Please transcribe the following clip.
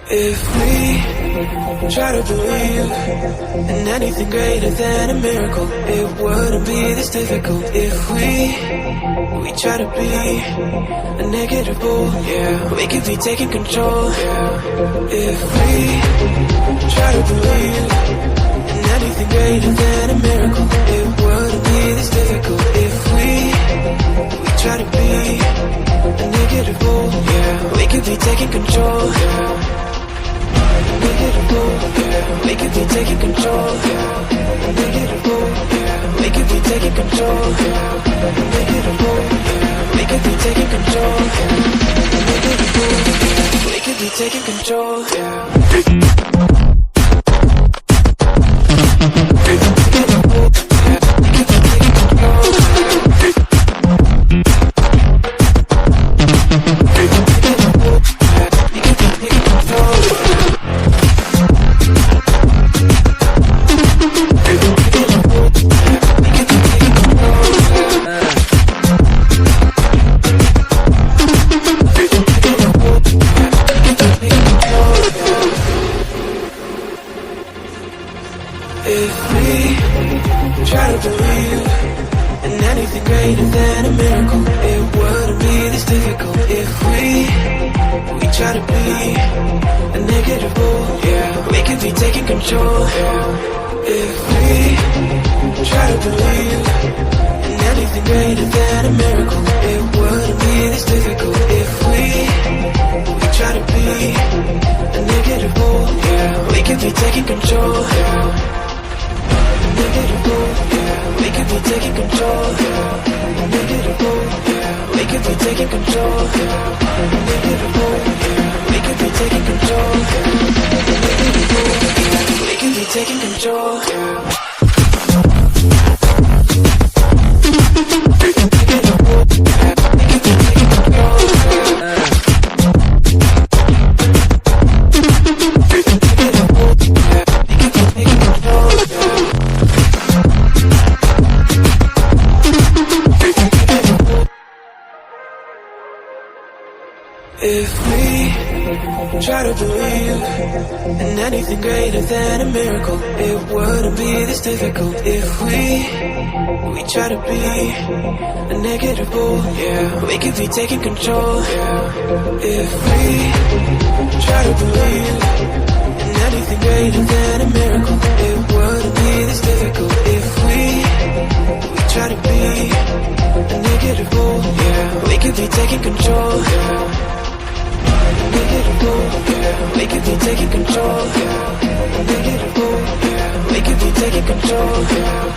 If we try to believe in anything greater than a miracle, it wouldn't be this difficult. If we try to be a negative bull, yeah, we could be taking control. Yeah. If we try to believe in anything greater than a miracle, it wouldn't be this difficult. If we try to be a negative bull, yeah, we could be taking control. Yeah. We could be taking control. We could be taking control. We could be taking control. We could be taking control. If we try to believe in anything greater than a miracle, it wouldn't be this difficult. If we try to be a negative bull, yeah, we could be taking control. Yeah. If we try to believe in anything greater than a miracle, it wouldn't be this difficult. If we try to be a negative bull, yeah, we could be taking control. Yeah. We could be taking control. We could be taking control. We could be taking control. We could be taking control. If we try to believe in anything greater than a miracle, it wouldn't be this difficult. If we try to be a negative bull, yeah, we could be taking control. Yeah. If we try to believe in anything greater than a miracle, it wouldn't be this difficult. If we try to be a negative bull, yeah, we could be taking control. Yeah. We could be taking control. We could be taking control.